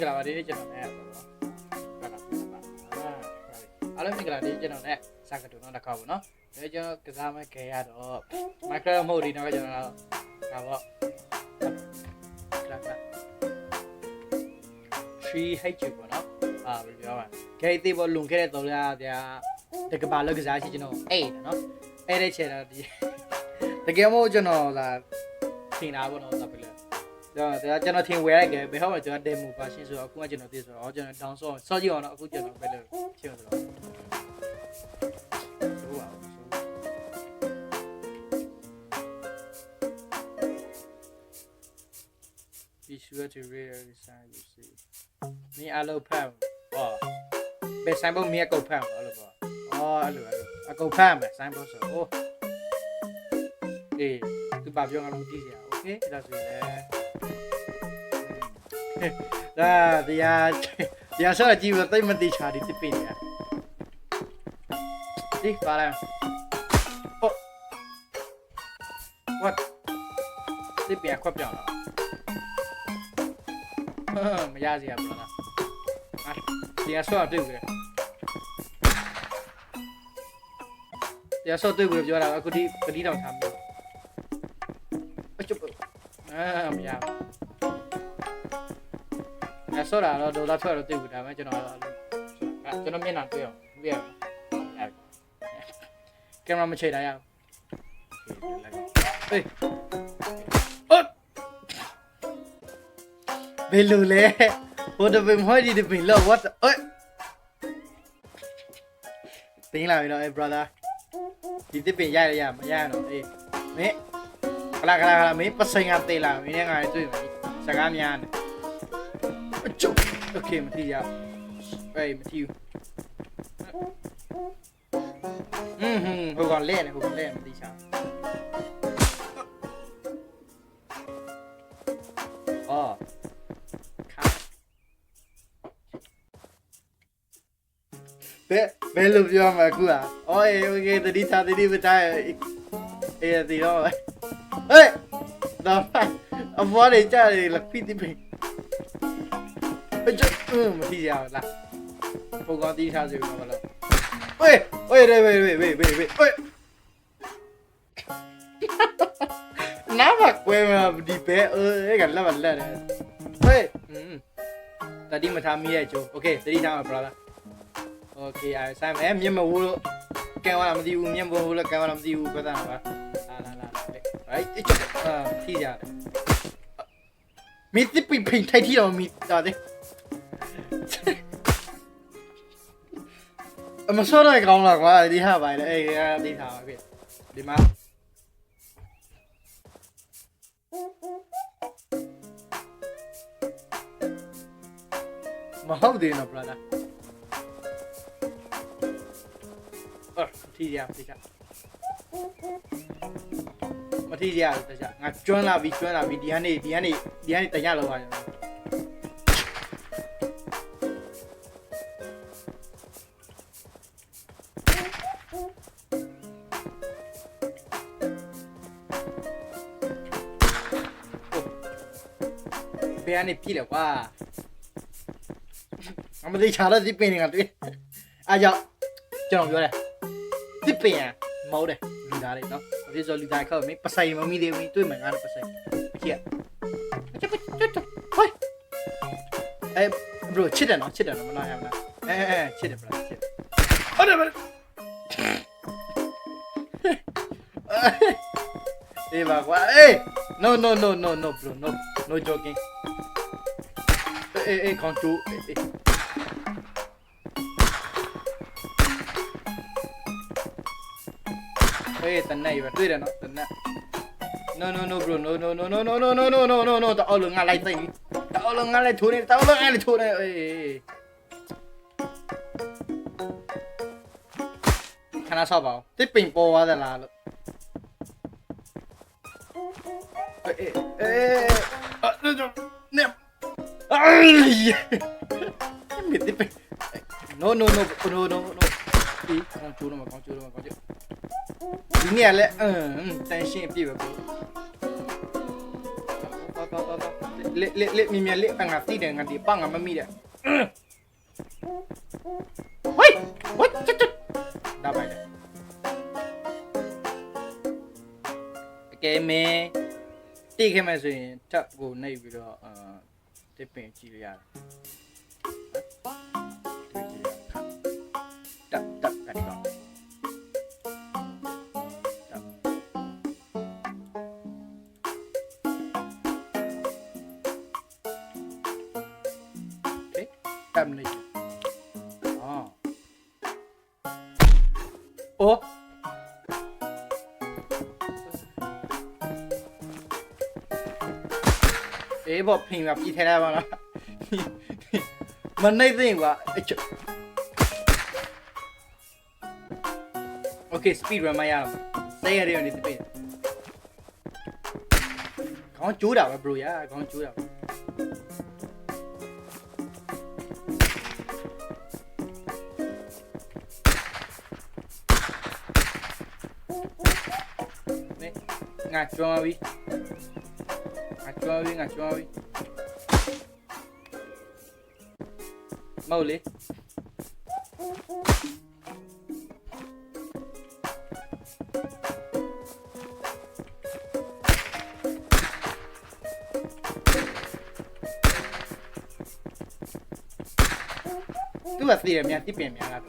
ကလာပါဒီနေ့ကျွန်တော်နဲ့ပေါ့နော်အားလုံးမင်္ဂလာဒီကျွန်တော်နဲ့စကားတူတော့တစ်ခါပေါ့နော်ဒါကျွန်တော်ကစားမဲ့ခဲရတော့ micro mode ဒီတော့ကျွန်တော်ဒါပေါ့ 3H ပေါ့နော်ဘယ်လိုပြောပါခဲသေးပေါ်လွန်ခဲ့တဲ့တော်လားဗျာတကဘာလောက်ကစားရှိကျွန်တော်အဲ့နော်အဲ့တဲ့ချေတော့ဒီတကယ်မို့ကျွန်တော်လာထင်တာပေါ့နော်ဆိုပြီးလဲကျွန်တော်ထင်ဝယ်လိုက်ခဲ့ဘယ်ဟောမှာကျွန်တော် demo version ဆိုတော့အခုကကျွန်တော်သိဆိုတော့ကျွန်တော် down ဆော့ကြည့်အောင်တော့အခုကျွန်တော်ပဲလို့ထင်ဆိုတော့ဆိုပါBe sure to read every sign you see นี่အလုပ်ဖတ်ဟောဘယ်ဆိုင်ဘုံမြေကုတ်ဖတ်ဟောလို့ပေါ့အဲ့လိုအကုတ်ဖတ်မယ်ဆိုင်ဘုံဆိုအေးသူဘာပြောငါလုံးကြည့်စရာ okay ဒါဆိုရင်ဒါတရားဆော့ကြည့်လို့တိတ်မတိချာဒီတစ်ပင်းညာဒီပါလားwhat ဒီပြန်ခွက်ပြောင်းလာမရစီရဘူးလားတရားဆော့တွေ့ဘူးလေတရားဆော့တွေ့ဘူးပြောတာအခုဒီကတိတောင်ထားမယ်အချုပ်မရဘူးဆော့တာတော့ဒေါ်လာထွက်တော့တွေ့ဘူးဒါပေမဲ့ကျွန်တော်မျက်နှာတွေ့အောင်ပြရအောင်ကင်မရာမချိန်တာရအောင်ဟေးဘယ်လိုလဲဟိုတပင်မဟုတ်ဒီတပင်လော what တင်းလာပြီတော့ brother ဒီတပင်ရမရတော့အေးမင်းခလာမင်းပစိန်ကတေးလာမင်းနဲ့ငါတွေ့ပြီစကားများနေအကျုပ် okay မတိရအေးမတိဘူးဟိုကောင်လဲနေမတိချာအော်ဘယ်လိုပြောမှာအခုโอเคတတိထားတတိမထားအေးဒီတော့ဟေးတော့အမောလေးကြားလေလက်ဖိတိပင်အကျမတိရလားပုံကောင်းတီးထားစီတော့မလို့ဝေးနားမကွဲမဒီပဲကလက်တယ်ဝေးတတိမထားမိရဲ့ကျိုးโอเคတတိထားမှာ brother Okay ဆိုင်မယ်မျက်မဝူးလို့ကန်ဝါလာမသိဘူးမျက်မဝူးလို့ကန်ဝါလာမသိဘူးပြောတာပါလာ right ထိကြမီတိပိထိုက်ထီတော့မီတာတဲ့အမစောတော့ကောင်းလာကွာဒီဟာပါလေအေးဒီထားပါဖြစ်ဒီမှာမဟုတ်သေးနော် brotherထိရမထိရတခြားငါကျွမ်းလာပြီဒီဟန်နေတညလောက်ပါဘယ်ကနေပြီလဲကွာအမလေးချာတော့ဒီပင်းနေကတွေ့အားကြောင့်ကျွန်တော်ပြောတယ်ဒီပင်မောတယ်လူသားလေးနော်အဖြစ်ဆိုလူသားခောက်မင်းပဆိုင်မမီသေးဘူးတွေ့မှငါလည်းပဆိုင်ကြည့်ဟိုဘရိုချစ်တယ်နော်မလားရမလားချစ်တယ်ဗလားချစ်ဟုတ်တယ်အေးပါကွာno bro no joking ခေါင်းကျိုးတနက်ရတွေ့တယ်နော်တနက် no bro noတအော်လုံးငါလိုက်သိတအော်လုံးငါလိုက်ထိုးနေတအော်လုံးငါလိုက်ထိုးနေခဏဆော့ပါဦးတစ်ပင်ပေါ်သွားသလားလို့နေမစ်တစ်ပင် no ဒီကောင်ကျိုးတော့ဒီနေ့လည်းတန်ရှင်းပြည့်ပဲကို lit mimi lit ngap ti de ngati pang ngam mi de wait what da bai de okay me ti ခဲ့မယ်ဆိုရင်ထပ်ကိုနှိပ်ပြီးတော့တစ်ပင်ကြည့်ရရတယ်တက်အဲ့ဒီတော့တက်မလိုက်哦，哎，不拼了，比太难了，没内定吧？哎就 ，OK，speed run 嘛呀，谁也得用你这边，刚揪了吧，bro 呀，刚揪了。ငါကျွမ်းပြီမဟုတ်လေသူကသိရမြန်တိပင်များလားခ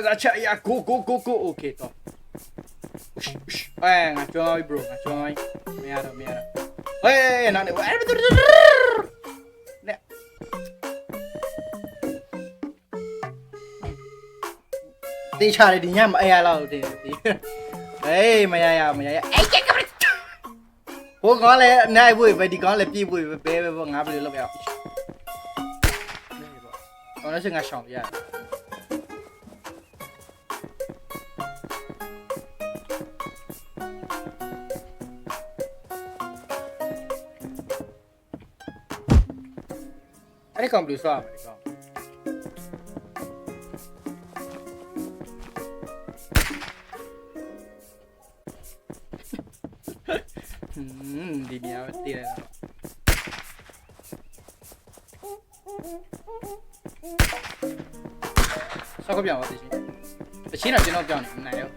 ဏချက်ya go okay တော့ငါကျွမ်းပြီ bro ငါကျွမ်းပြီမရတော့နောက်နေနဲ့တေးချတယ်ဒီညမအရာလောက်တင်ဒီဟေးမရအဲ့ကြက်ကဘိုးကောင်းလဲနိုင်ဖို့ပဲဒီကောင်းလဲပြေးဖို့ပဲငါဘယ်လိုလုပ်ရအောင်ကောင်းလဲစငါရှောင်းရအဲ့ဒီကောင်ဘယ်လိုဆွားမလဲကောင်ဒီနေရာတည်ရတာဆောက်ပြောင်းပါသိချင်းတချင်းတော့ကျွန်တော်ပြောင်းနေနိုင်ရော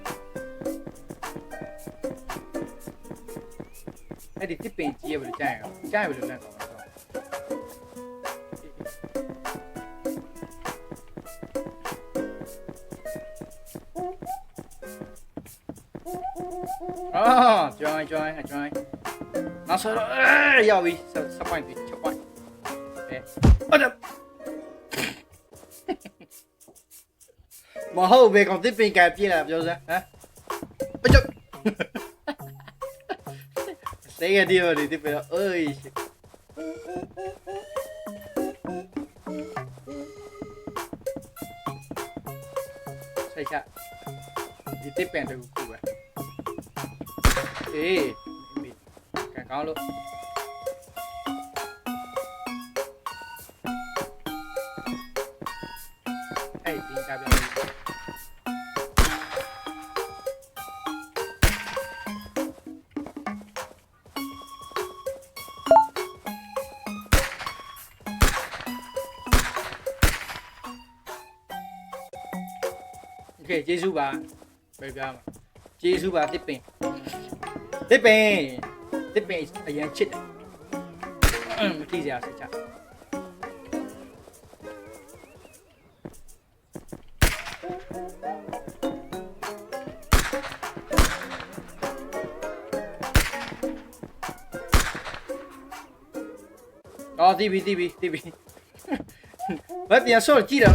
အဲ့ဒီတစ်ပင်ကြီးရဘယ်လိုကြားရအောင်ကြားရဘယ်လိုလဲကောင်join နောက်ဆိုတော့ရောက်ပြီစပိုင်ပြီ6 point အဲ့ဒါမဟုတ်ပဲကောင်တစ်ပင်ကပြေးလာပြောစမ်းဟမ်အကျစေကဒီရောဒီတစ်ပင်အေးဆိုင်ချဒီတစ်ပင်တူကူပဲအေးကန်ကောင်းလို့အဲ့ဒီကပြန်โอเคကျေးဇူးပါပြပြမှာကျေးဇူးပါတစ်ပင်အရင်ချစ်တယ်မကြည့်စရာစိတ်ချအော်တီးပြီဘာပြန်ဆော့ကြည့်တော့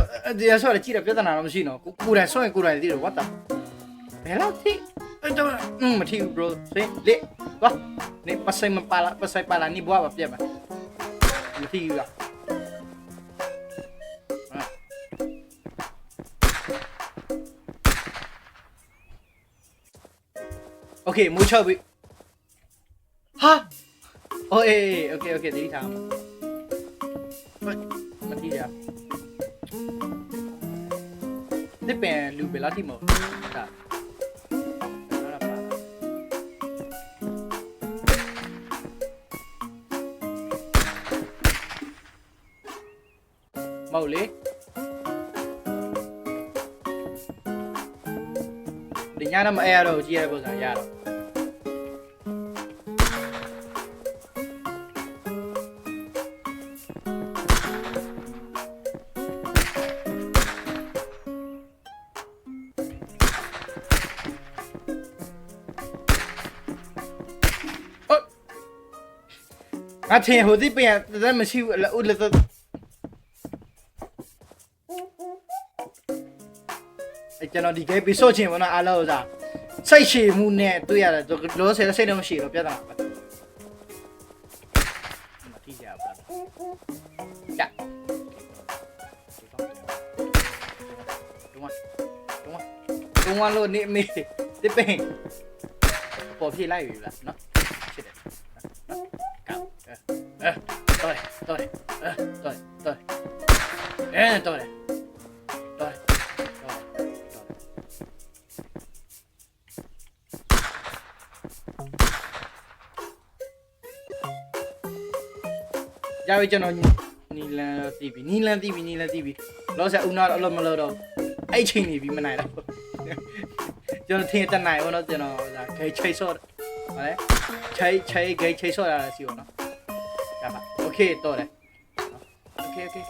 ပြဿနာတော့မရှိတော့ကိုယ်တိုင်ဆော့ရင်ကိုယ်တိုင်သိတယ် what the ဘယ်လောက်ထိမထီဘူး bro စိလေသွားနေပဆိုင်ပါလာနေဘွားပါပြက်ပါမထီဘူးလားโอเคမူချပြီဟာโอเคဒီထားမထီရဒီပင်လူဘယ်လောက်ထိမဟုတ်ဒါ ဟုတ်လေဒီညတော့မအဲ့ရတော့ကြည့်ရတဲ့ပုံစံရတော့ငါထင်ဟိုဒီပြန်တက်မရှိဘူးဦးလက်ကျွန်တော်ဒီ game ပြီးဆိုချင်ပါတော့အားလုံးစားစိတ်ရှည်မှုနဲ့တွေ့ရတယ်လောဆယ်စိတ်တော့မရှိတော့ပြဿနာပါမတိကြပါဘူးကြတုံးလို့နေမေးဒီပင်ပေါ်ပြေးလိုက်ပြီလားနော်ဖြစ်တယ်ကောက်တော်တယ်ရပြီကျွန်တော်နီလန်တီးပြီလောဆယ်ဦးနာတော့အလုပ်မလုပ်တော့အဲ့ချိန်နေပြီမနိုင်တော့ကျွန်တော်ထင်တနိုင်ဘောနော်ကျွန်တော်ဒါဂိတ်ချိတ်ဆော့ဟုတ်လဲချိတ်ဂိတ်ချိတ်ဆော့ရတာစီဘောနော်ရပါโอเคတော့တယ်โอเคဒီပ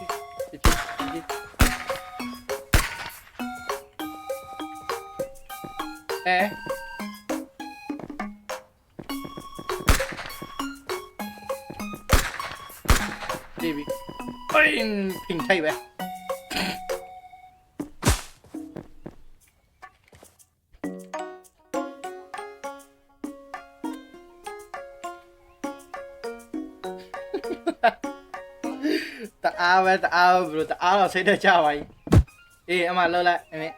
င်ထိုက်ပဲတအားဘလို့တအားတော့စိတ်တက်ကြပါ යි အေးအမလှုပ်လိုက်အမေ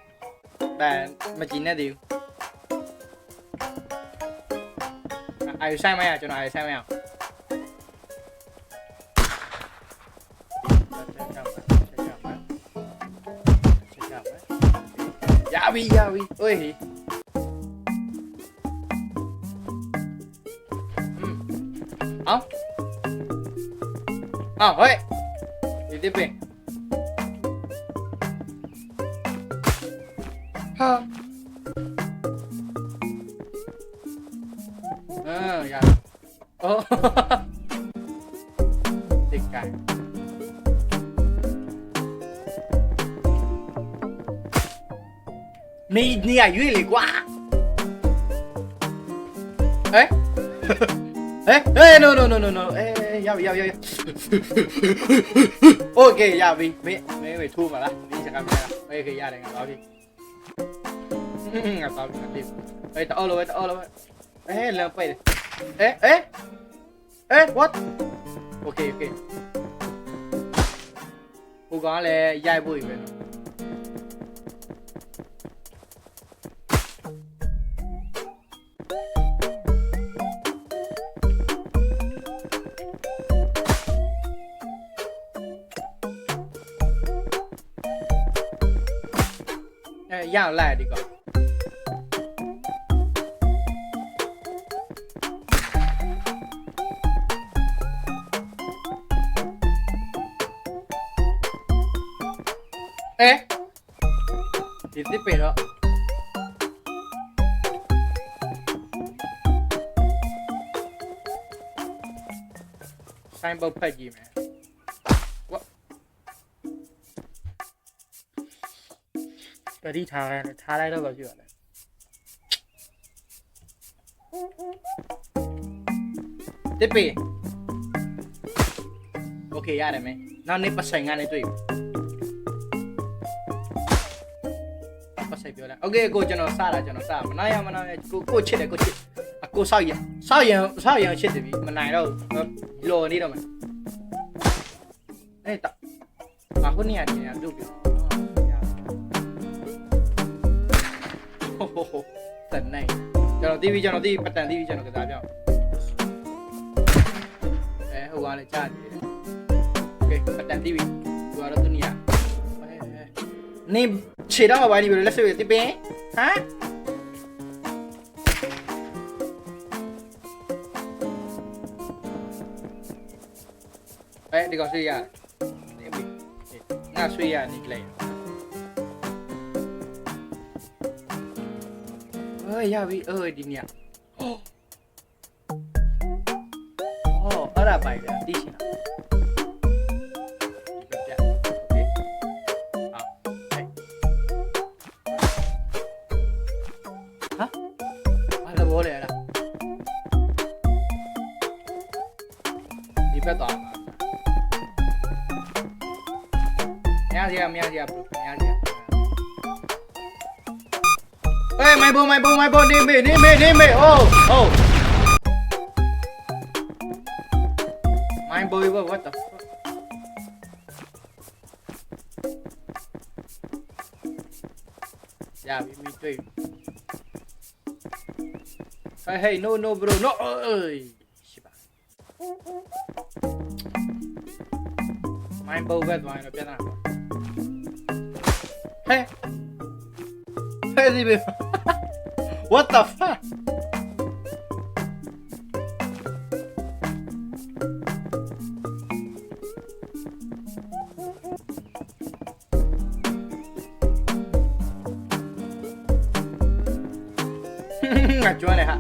ဒါမကြည့်နဲ့သေးဘူးအာယူဆိုင်မရကျွန်တော်အာယူဆိုင်မရရပြီโอ้ยเอาเฮ้ยဒီပင်ဟာရအိုးဒီကဲ你啊ရွေးလေကွာnoရပြီโอเคရပြီမင်းထိုးပါလားဒီစကားမရလားโอเคရတယ်ငါပါပြီငါပါပြီတအော်လို့လမ်းပိတ်what โอเคဟိုကလည်းရိုက်ဖို့ပဲနော်ရအောင်လိုက်ဒီကောဒီပေတော့ဆိုင်ပုတ်ဖက်ကြည့်မယ်တတိထားလိုက်တော့ပဲဖြစ်ရတယ်တစ်ပေโอเคရတယ်မယ်နောက်နေ့ပတ်ဆိုင်ကနေတွေ့ပြီပတ်ဆိုင်ပြောလိုက်โอเคကိုကျွန်တော်စမနာရကိုချစ်တယ်ကိုစောက်ရချစ်တယ်ပြီမနိုင်တော့လော်နေတော့မယ်အခုနေရတယ်တို့ပြောတန်နိုင်ကျွန်တော်တီးပတ်တန်တီးကျွန်တော်ကစားပြအောင်ဟိုကလည်းကြားနေတယ်โอเคပတ်တန်တီးသူကတော့သူနေရနေခြေတော့မပိုင်းနေပြီလက်ဆွဲတီးပင်ဟမ်ဒီကောင်ဆွေးရတယ်င ငါဆွေးရနေကြလိုက်ရပြီဒီမြအဲ့ဒါပိုင်တယ်သိချင်တာဘောလေအဲ့ဒါဒီဘက်တော့မရစရာဘရိုမရစရာမိုင်ဘောနေမေအိုးမိုင်ဘော what the fuck ရပြီမိတွေ့Hey, no, bro, no. Shiba. My bow bed wine, piano. Hey, what the fuck? Join it, huh?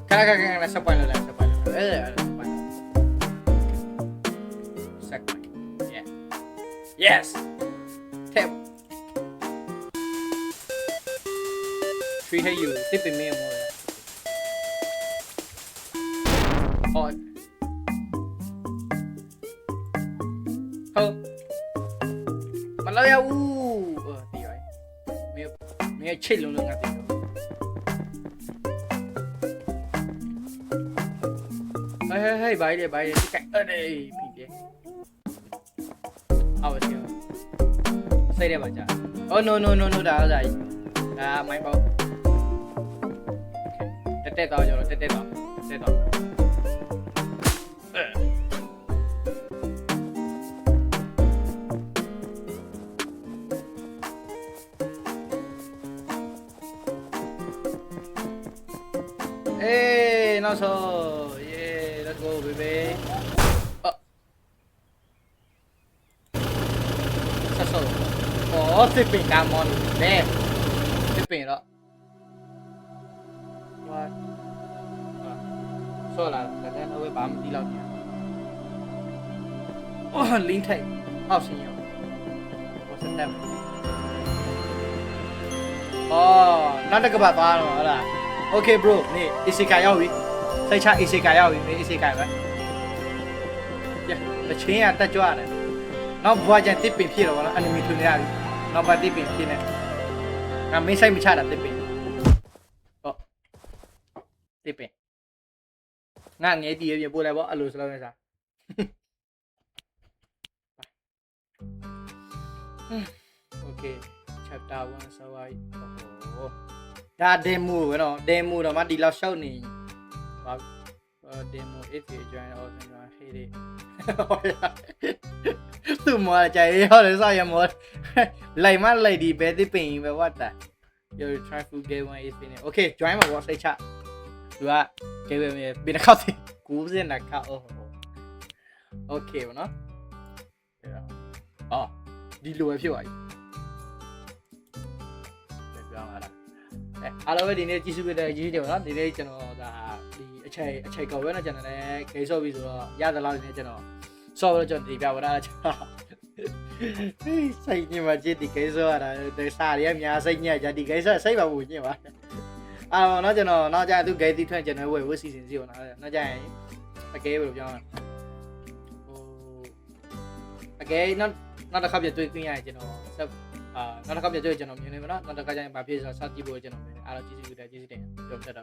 Kaya sa palo lang. Second. Yeah. Yes. Tap. Three hey you. Tipping me more. On. Oh. Malaya. Đi rồi. Mẹ chill luôn ngắt đi. Hey, bye đi cái cạnh ở đây mình đi. Vậy chứ. Xây đây bà cha. Oh no đã rồi. Máy bao. Tết to rồi, tết to. Ê, nó so. Let's go, baby. Sao? Tipping come on. Damn. Tipping đó. What? So là nó với bám đi lâu nhỉ? Linh thầy. Học sinh nhiều. What's that? Nó đã có bà toa rồi là. Okay bro, nè, isekai nhau đi. Sai cha isekai nhau đi, isekai vậy. Yeah, nó chiến à, ta cho này. Nó vừa chẳng tiếp bình phi rồi, nó anime thôi nha. Nó vừa tiếp bình phi này. Mấy sai mới cha là tiếp bình. Tiếp bình. Ngang nghe đi, bố lại bỏ alo sao này sao? Okay, chapter 1 sao vậy? Đã demo rồi nó, demo rồi mà đi lao sâu nè. Demo if you join all the hate it. Tụi mò chạy ho để sao vậy mò? Lấy mà lấy đi bé đi pin về what that? You try to get one is finish. Okay, join mà watch chat. Dua, cái về bên nào thì cú riêng là cao. Okay mà nó. Đi lùi phiêu vậy. Hello, đi này chỉ số cái gì đó, đi đây cho nó là đi chạy cầu với nó cho nó này cái số ví dụ giá từ lâu này cho nó so với cho thì bao ra cho xây nhưng mà chỉ thì cái số là từ xa đi em nhà xây nhà chỉ thì cái số xây vào bụi như vậy nó cho nó ra tôi cái thì thuê cho nó về với xí xíu nó ra cái được cho cái nó đã không giờ tôi nhà cho nó nó đã không giờ chơi cho nó như này mà nó đã cái bà phía sau chỉ bồi cho nó, chỉ gì đấy, được thật